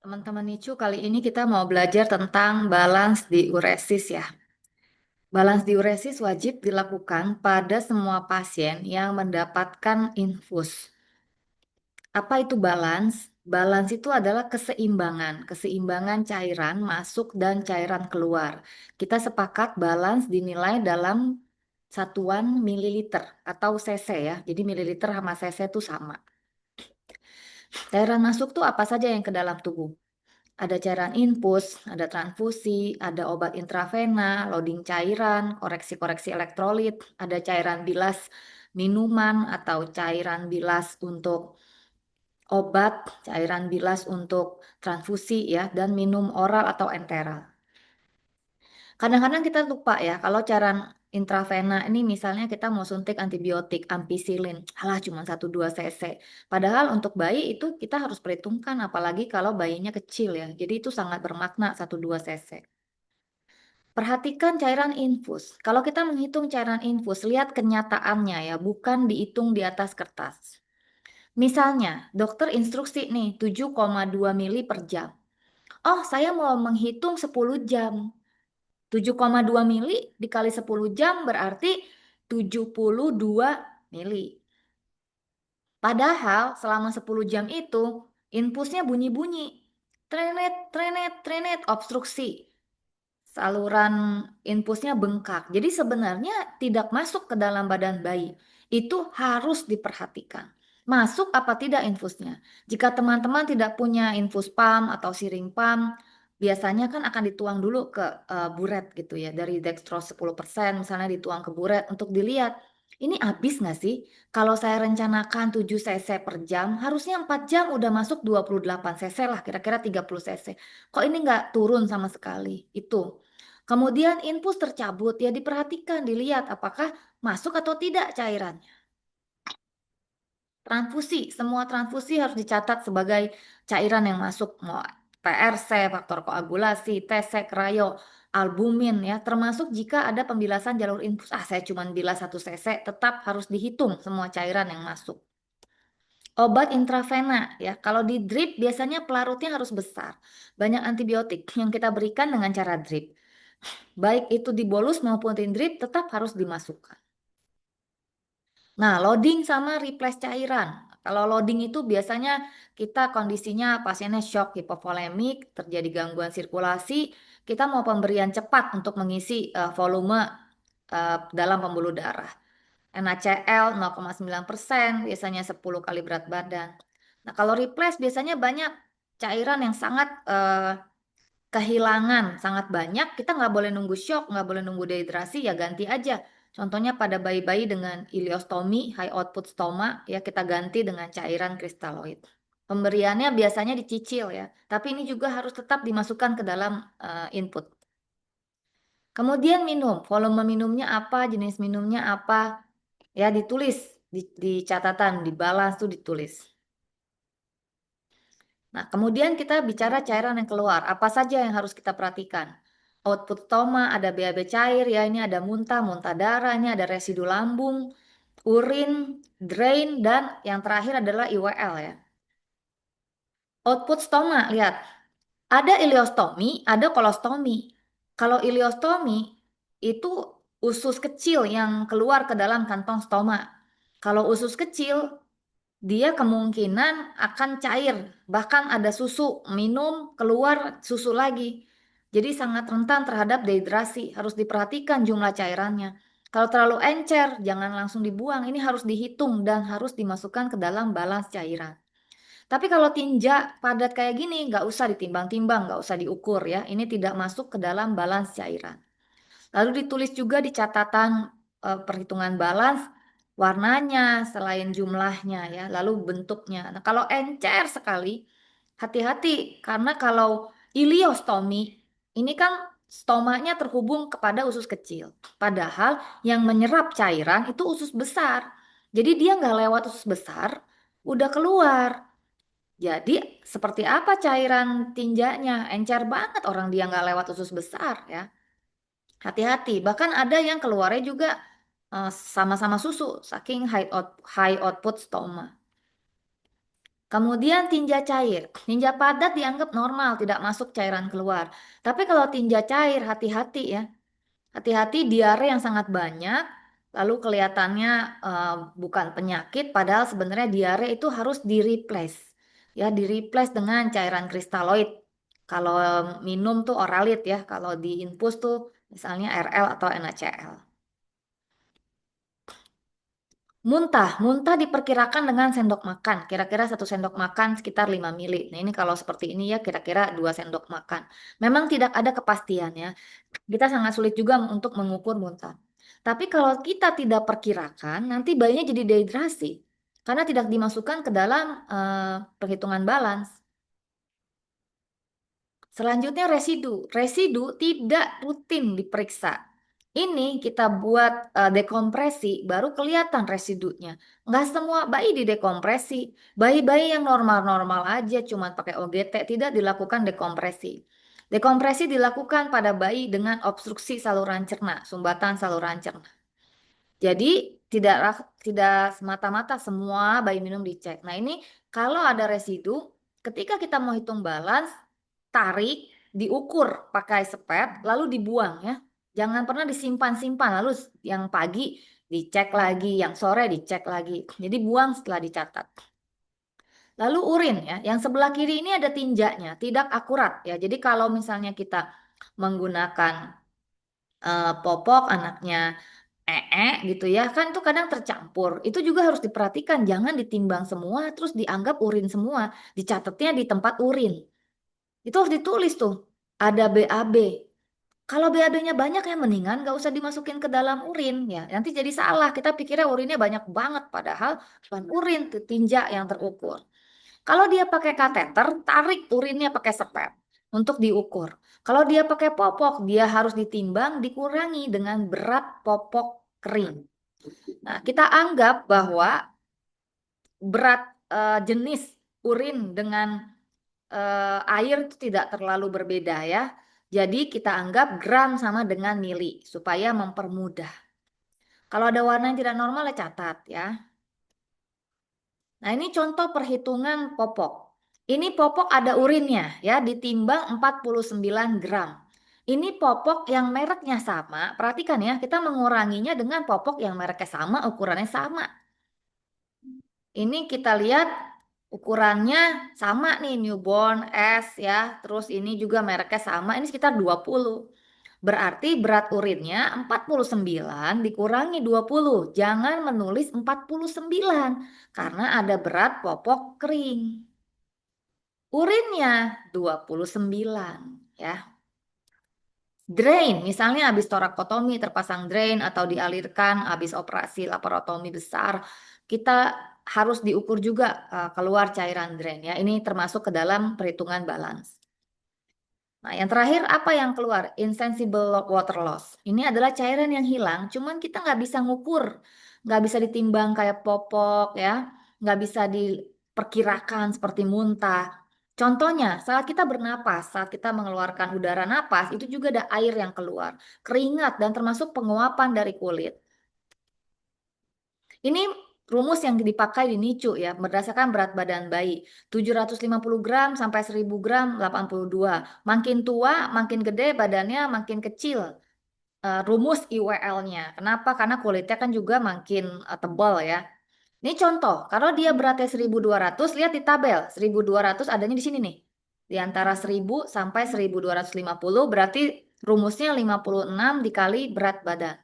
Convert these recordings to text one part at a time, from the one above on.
Teman-teman Nicu, kali ini kita mau belajar tentang balance diuresis ya. Balance diuresis wajib dilakukan pada semua pasien yang mendapatkan infus. Apa itu balance? Balance itu adalah keseimbangan cairan masuk dan cairan keluar. Kita sepakat balance dinilai dalam satuan mililiter atau cc ya. Jadi mililiter sama cc itu sama. Cairan masuk tuh apa saja yang ke dalam tubuh? Ada cairan infus, ada transfusi, ada obat intravena, loading cairan, koreksi-koreksi elektrolit, ada cairan bilas minuman atau cairan bilas untuk obat, cairan bilas untuk transfusi ya, dan minum oral atau enteral. Kadang-kadang kita lupa ya, kalau cairan intravena ini misalnya kita mau suntik antibiotik, ampicillin, alah cuma 1-2 cc. Padahal untuk bayi itu kita harus perhitungkan, apalagi kalau bayinya kecil ya. Jadi itu sangat bermakna 1-2 cc. Perhatikan cairan infus. Kalau kita menghitung cairan infus, lihat kenyataannya ya, bukan dihitung di atas kertas. Misalnya, dokter instruksi nih 7,2 mili per jam. Oh, saya mau menghitung 10 jam. 7,2 mili dikali 10 jam berarti 72 mili. Padahal selama 10 jam itu infusnya bunyi-bunyi. Trenet, trenet, trenet, obstruksi. Saluran infusnya bengkak. Jadi sebenarnya tidak masuk ke dalam badan bayi. Itu harus diperhatikan. Masuk apa tidak infusnya? Jika teman-teman tidak punya infus pump atau siring pump, biasanya kan akan dituang dulu ke buret gitu ya. Dari dextrose 10% misalnya dituang ke buret untuk dilihat. Ini habis nggak sih? Kalau saya rencanakan 7 cc per jam, harusnya 4 jam udah masuk 28 cc lah, kira-kira 30 cc. Kok ini nggak turun sama sekali? Itu. Kemudian infus tercabut, ya diperhatikan, dilihat apakah masuk atau tidak cairannya. Transfusi, semua transfusi harus dicatat sebagai cairan yang masuk. Mau PRC, faktor koagulasi, TC, krayo, albumin ya. Termasuk jika ada pembilasan jalur infus. Saya cuma bilas 1 cc, tetap harus dihitung semua cairan yang masuk. Obat intravena ya, kalau di drip biasanya pelarutnya harus besar. Banyak antibiotik yang kita berikan dengan cara drip. Baik itu di bolus maupun di drip tetap harus dimasukkan. Nah, loading sama replace cairan. Kalau loading itu biasanya kita kondisinya pasiennya shock, hipovolemik, terjadi gangguan sirkulasi, kita mau pemberian cepat untuk mengisi volume dalam pembuluh darah. NaCl 0,9%, biasanya 10 kali berat badan. Nah, kalau replace biasanya banyak cairan yang sangat kehilangan sangat banyak, kita nggak boleh nunggu shock, nggak boleh nunggu dehidrasi, ya ganti aja. Contohnya pada bayi-bayi dengan ileostomi, high output stoma, ya kita ganti dengan cairan kristaloid. Pemberiannya biasanya dicicil ya, tapi ini juga harus tetap dimasukkan ke dalam input. Kemudian minum, volume minumnya apa, jenis minumnya apa, ya ditulis di catatan, di balance tuh ditulis. Nah, kemudian kita bicara cairan yang keluar. Apa saja yang harus kita perhatikan? Output stoma, ada BAB cair, ya ini ada muntah, muntah darah, ini ada residu lambung, urin, drain, dan yang terakhir adalah IWL ya. Output stoma, lihat. Ada ileostomi, ada kolostomi. Kalau ileostomi, itu usus kecil yang keluar ke dalam kantong stoma. Kalau usus kecil, dia kemungkinan akan cair, bahkan ada susu, minum, keluar susu lagi. Jadi sangat rentan terhadap dehidrasi, harus diperhatikan jumlah cairannya. Kalau terlalu encer, jangan langsung dibuang, ini harus dihitung dan harus dimasukkan ke dalam balance cairan. Tapi kalau tinja padat kayak gini, nggak usah ditimbang-timbang, nggak usah diukur ya. Ini tidak masuk ke dalam balance cairan. Lalu ditulis juga di catatan perhitungan balance warnanya selain jumlahnya ya, lalu bentuknya. Nah, kalau encer sekali, hati-hati karena kalau iliostomi ini kan stomanya terhubung kepada usus kecil. Padahal yang menyerap cairan itu usus besar. Jadi dia nggak lewat usus besar, udah keluar. Jadi seperti apa cairan tinjanya? Encer banget orang dia nggak lewat usus besar ya. Hati-hati, bahkan ada yang keluarnya juga sama-sama susu, saking high output stoma. Kemudian tinja cair. Tinja padat dianggap normal, tidak masuk cairan keluar. Tapi kalau tinja cair, hati-hati ya. Hati-hati diare yang sangat banyak, lalu kelihatannya bukan penyakit, padahal sebenarnya diare itu harus di-replace. Ya, di-replace dengan cairan kristaloid. Kalau minum tuh oralit ya, kalau di infus tuh misalnya RL atau NaCl. Muntah, muntah diperkirakan dengan sendok makan. Kira-kira satu sendok makan sekitar 5 mili. Nah ini kalau seperti ini ya kira-kira 2 sendok makan. Memang tidak ada kepastian ya. Kita sangat sulit juga untuk mengukur muntah. Tapi kalau kita tidak perkirakan, nanti bayinya jadi dehidrasi. Karena tidak dimasukkan ke dalam perhitungan balance. Selanjutnya residu. Residu tidak rutin diperiksa. Ini kita buat dekompresi, baru kelihatan residunya. Nggak semua bayi didekompresi. Bayi-bayi yang normal-normal aja, cuma pakai OGT, tidak dilakukan dekompresi. Dekompresi dilakukan pada bayi dengan obstruksi saluran cerna, sumbatan saluran cerna. Jadi tidak tidak semata-mata semua bayi minum dicek. Nah ini kalau ada residu, ketika kita mau hitung balance, tarik, diukur pakai sepet, lalu dibuang ya. Jangan pernah disimpan-simpan, lalu yang pagi dicek lagi, yang sore dicek lagi. Jadi buang setelah dicatat. Lalu urin ya, yang sebelah kiri ini ada tinjanya, tidak akurat ya. Jadi kalau misalnya kita menggunakan popok anaknya gitu ya kan itu kadang tercampur itu juga harus diperhatikan jangan ditimbang semua terus dianggap urin semua dicatatnya di tempat urin itu harus ditulis tuh ada BAB kalau BAB-nya banyak ya mendingan gak usah dimasukin ke dalam urin ya nanti jadi salah kita pikirnya urinnya banyak banget padahal bukan urin tuh tinja yang terukur kalau dia pakai kateter, tarik urinnya pakai sepet untuk diukur. Kalau dia pakai popok, dia harus ditimbang, dikurangi dengan berat popok kering. Nah, kita anggap bahwa berat jenis urin dengan air itu tidak terlalu berbeda ya. Jadi kita anggap gram sama dengan mili supaya mempermudah. Kalau ada warna yang tidak normal ya catat ya. Nah, ini contoh perhitungan popok. Ini popok ada urinnya ya, ditimbang 49 gram. Ini popok yang mereknya sama. Perhatikan ya, kita menguranginya dengan popok yang mereknya sama, ukurannya sama. Ini kita lihat ukurannya sama nih, newborn S ya. Terus ini juga mereknya sama, ini sekitar 20. Berarti berat urinnya 49 dikurangi 20. Jangan menulis 49 karena ada berat popok kering. Urinnya 29 ya. Drain, misalnya habis torakotomi terpasang drain atau dialirkan habis operasi laparotomi besar, kita harus diukur juga keluar cairan drain ya. Ini termasuk ke dalam perhitungan balance. Nah, yang terakhir apa yang keluar? Insensible water loss. Ini adalah cairan yang hilang, cuman kita nggak bisa ngukur, nggak bisa ditimbang kayak popok ya, nggak bisa diperkirakan seperti muntah. Contohnya, saat kita bernapas, saat kita mengeluarkan udara napas, itu juga ada air yang keluar, keringat dan termasuk penguapan dari kulit. Ini rumus yang dipakai di NICU ya, berdasarkan berat badan bayi. 750 gram sampai 1000 gram 82. Makin tua, makin gede badannya makin kecil. Rumus IWL-nya. Kenapa? Karena kulitnya kan juga makin tebal ya. Ini contoh, kalau dia beratnya 1200, lihat di tabel. 1200 adanya di sini nih. Di antara 1000 sampai 1250 berarti rumusnya 56 dikali berat badan.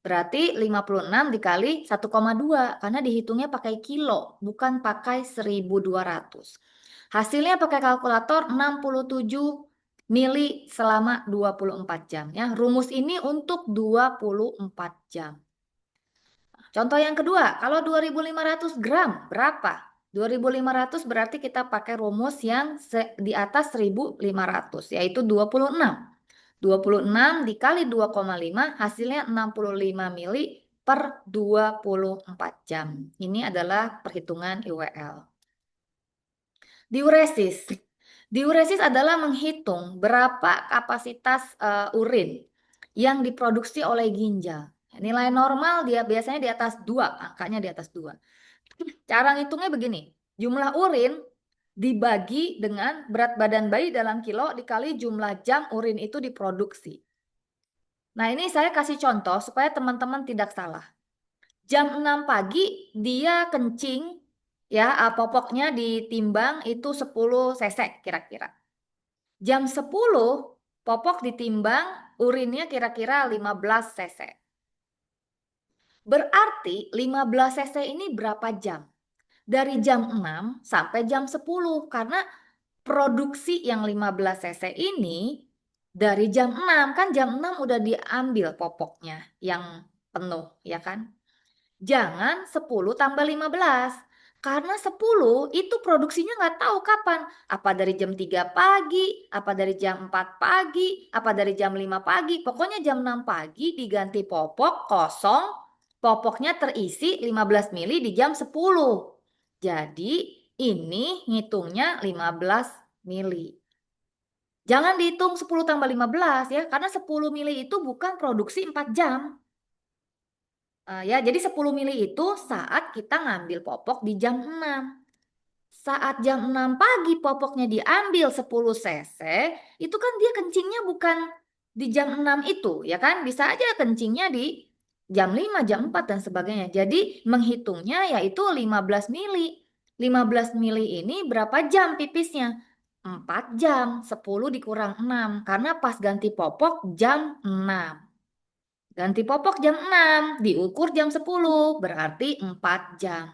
Berarti 56 dikali 1,2 karena dihitungnya pakai kilo, bukan pakai 1200. Hasilnya pakai kalkulator 67 mili selama 24 jam ya. Rumus ini untuk 24 jam. Contoh yang kedua, kalau 2500 gram berapa? 2500 berarti kita pakai rumus yang di atas 1500 yaitu 26. 26 dikali 2,5 hasilnya 65 mili per 24 jam. Ini adalah perhitungan IWL. Diuresis. Diuresis adalah menghitung berapa kapasitas urin yang diproduksi oleh ginjal. Nilai normal dia biasanya di atas 2, angkanya di atas 2. Cara ngitungnya begini. Jumlah urin dibagi dengan berat badan bayi dalam kilo dikali jumlah jam urin itu diproduksi. Nah, ini saya kasih contoh supaya teman-teman tidak salah. Jam 6 pagi dia kencing, ya, popoknya ditimbang itu 10 cc kira-kira. Jam 10 popok ditimbang urinnya kira-kira 15 cc. Berarti 15 cc ini berapa jam? Dari jam 6 sampai jam 10 karena produksi yang 15 cc ini dari jam 6 kan jam 6 udah diambil popoknya yang penuh ya kan. Jangan 10 tambah 15 karena 10 itu produksinya nggak tahu kapan. Apa dari jam 3 pagi, apa dari jam 4 pagi, apa dari jam 5 pagi. Pokoknya jam 6 pagi diganti popok kosong, popoknya terisi 15 mili di jam 10. Jadi ini ngitungnya 15 mili. Jangan dihitung 10 tambah 15 ya, karena 10 mili itu bukan produksi 4 jam. Ya, jadi 10 mili itu saat kita ngambil popok di jam 6. Saat jam 6 pagi popoknya diambil 10 cc, itu kan dia kencingnya bukan di jam 6 itu, ya kan? Bisa aja kencingnya di jam 5, jam 4 dan sebagainya. Jadi menghitungnya yaitu 15 mili. 15 mili ini berapa jam pipisnya? 4 jam, 10 dikurang 6 karena pas ganti popok jam 6. Ganti popok jam 6, diukur jam 10, berarti 4 jam.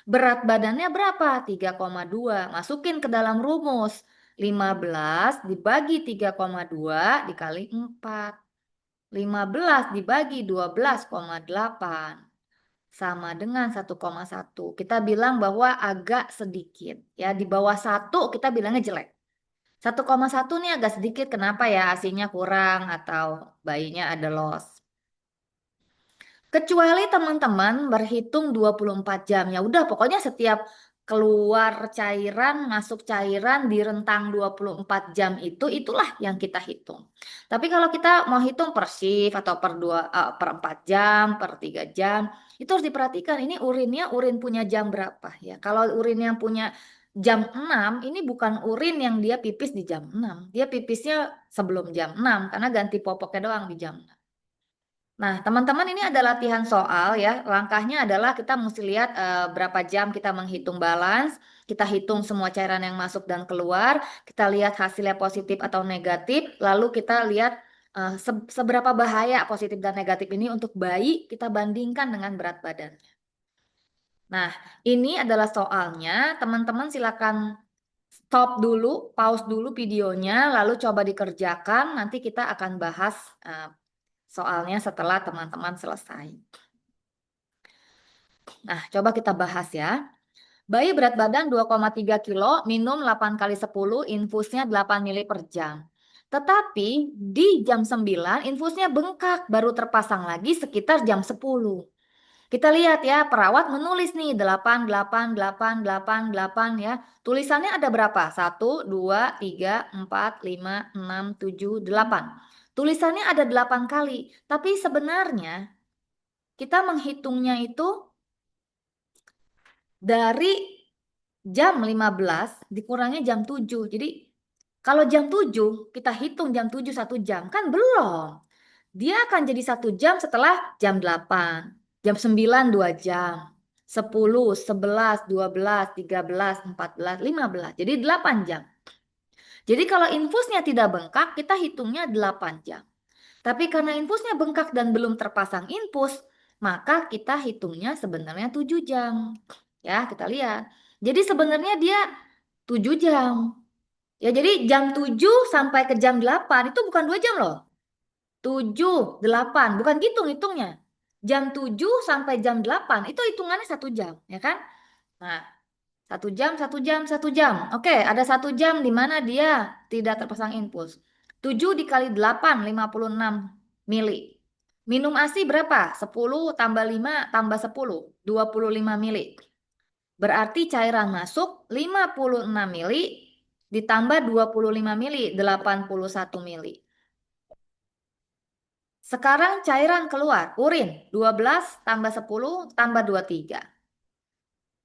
Berat badannya berapa? 3,2. Masukin ke dalam rumus. 15 dibagi 3,2 dikali 4. 15 dibagi 12,8 sama dengan 1,1. Kita bilang bahwa agak sedikit. Ya, di bawah 1 kita bilangnya jelek. 1,1 nih agak sedikit. Kenapa ya? ASI-nya kurang atau bayinya ada loss. Kecuali teman-teman berhitung 24 jam. Ya udah pokoknya setiap keluar cairan, masuk cairan di rentang 24 jam itu itulah yang kita hitung. Tapi kalau kita mau hitung per shift atau per 4 jam, per 3 jam, itu harus diperhatikan ini urinnya urin punya jam berapa ya. Kalau urin yang punya jam 6 ini bukan urin yang dia pipis di jam 6. Dia pipisnya sebelum jam 6 karena ganti popoknya doang di jam 6. Nah, teman-teman ini ada latihan soal ya. Langkahnya adalah kita mesti lihat berapa jam kita menghitung balance, kita hitung semua cairan yang masuk dan keluar, kita lihat hasilnya positif atau negatif, lalu kita lihat seberapa bahaya positif dan negatif ini untuk bayi, kita bandingkan dengan berat badan. Nah, ini adalah soalnya. Teman-teman silakan stop dulu, pause dulu videonya, lalu coba dikerjakan. Nanti kita akan bahas soalnya setelah teman-teman selesai. Nah, coba kita bahas ya. Bayi berat badan 2,3 kilo, minum 8 kali 10, infusnya 8 mili per jam. Tetapi di jam 9 infusnya bengkak, baru terpasang lagi sekitar jam 10. Kita lihat ya, perawat menulis nih 8, 8, 8, 8, 8 ya. Tulisannya ada berapa? 1, 2, 3, 4, 5, 6, 7, 8. Tulisannya ada 8 kali. Tapi sebenarnya kita menghitungnya itu dari jam 15 dikurangi jam 7. Jadi kalau jam 7 kita hitung jam 7 1 jam kan belum. Dia akan jadi 1 jam setelah jam 8. Jam 9 2 jam. 10, 11, 12, 13, 14, 15. Jadi 8 jam. Jadi kalau infusnya tidak bengkak kita hitungnya 8 jam. Tapi karena infusnya bengkak dan belum terpasang infus, maka kita hitungnya sebenarnya 7 jam. Ya, kita lihat. Jadi sebenarnya dia 7 jam. Ya, jadi jam 7 sampai ke jam 8 itu bukan 2 jam loh. 7, 8, bukan gitu hitungnya. Jam 7 sampai jam 8 itu hitungannya 1 jam, ya kan? Nah, 1 jam, 1 jam, 1 jam. Oke, ada 1 jam di mana dia tidak terpasang infus. 7 dikali 8, 56 mili. Minum ASI berapa? 10 tambah 5 tambah 10, 25 mili. Berarti cairan masuk 56 mili ditambah 25 mili, 81 mili. Sekarang cairan keluar, urin 12 tambah 10 tambah 23.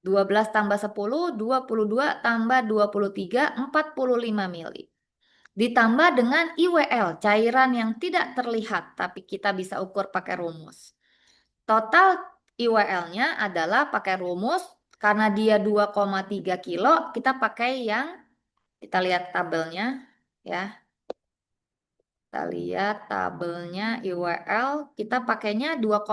12 tambah 10, 22 tambah 23, 45 mili. Ditambah dengan IWL, cairan yang tidak terlihat, tapi kita bisa ukur pakai rumus. Total IWL-nya adalah pakai rumus, karena dia 2,3 kilo, kita pakai yang, kita lihat tabelnya, ya. Kita lihat tabelnya IWL, kita pakainya 2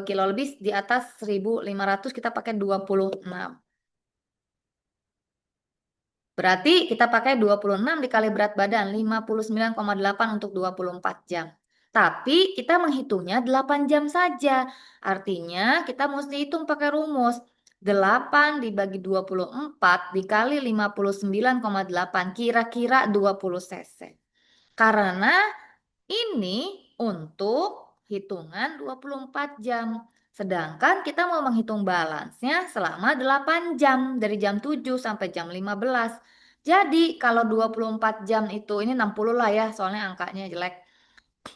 kilo lebih di atas 1.500, kita pakai 26. Berarti kita pakai 26 dikali berat badan, 59,8 untuk 24 jam. Tapi kita menghitungnya 8 jam saja. Artinya kita mesti hitung pakai rumus. 8 dibagi 24 dikali 59,8, kira-kira 20 cc. Karena ini untuk hitungan 24 jam. Sedangkan kita mau menghitung balansnya selama 8 jam, dari jam 7 sampai jam 15. Jadi kalau 24 jam itu, ini 60 lah ya, soalnya angkanya jelek.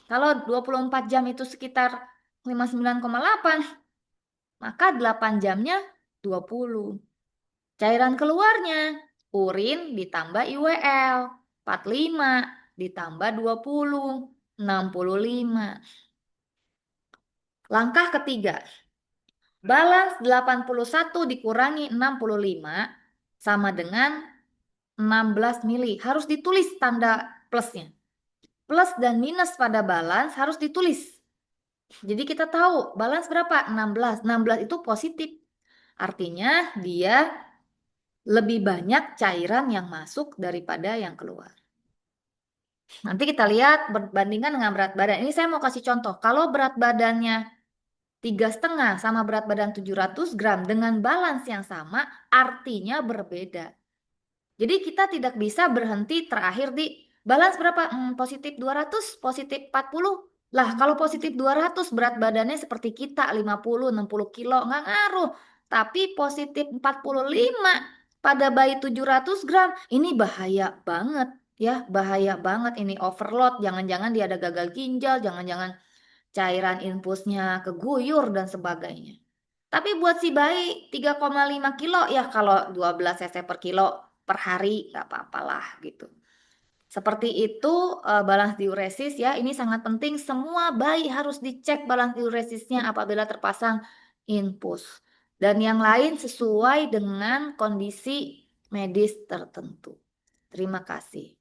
Kalau 24 jam itu sekitar 59,8, maka 8 jamnya 20. Cairan keluarnya, urin ditambah IWL, 45 ditambah 20, 65. Langkah ketiga, balans 81 dikurangi 65 sama dengan 16 mili. Harus ditulis tanda plusnya. Plus dan minus pada balans harus ditulis. Jadi kita tahu balans berapa? 16. 16 itu positif. Artinya dia lebih banyak cairan yang masuk daripada yang keluar. Nanti kita lihat berbandingkan dengan berat badan. Ini saya mau kasih contoh. Kalau berat badannya 3,5 sama berat badan 700 gram dengan balans yang sama, artinya berbeda. Jadi kita tidak bisa berhenti terakhir di balans berapa? Positif 200, positif 40. Lah kalau positif 200 berat badannya seperti kita 50, 60 kilo, nggak ngaruh. Tapi positif 45 pada bayi 700 gram, ini bahaya banget. Ya, bahaya banget, ini overload. Jangan-jangan dia ada gagal ginjal, jangan-jangan cairan infusnya keguyur dan sebagainya. Tapi buat si bayi 3,5 kilo, ya kalau 12 cc per kilo per hari nggak apa-apalah gitu. Seperti itu balans diuresis ya, ini sangat penting, semua bayi harus dicek balans diuresisnya apabila terpasang infus. Dan yang lain sesuai dengan kondisi medis tertentu. Terima kasih.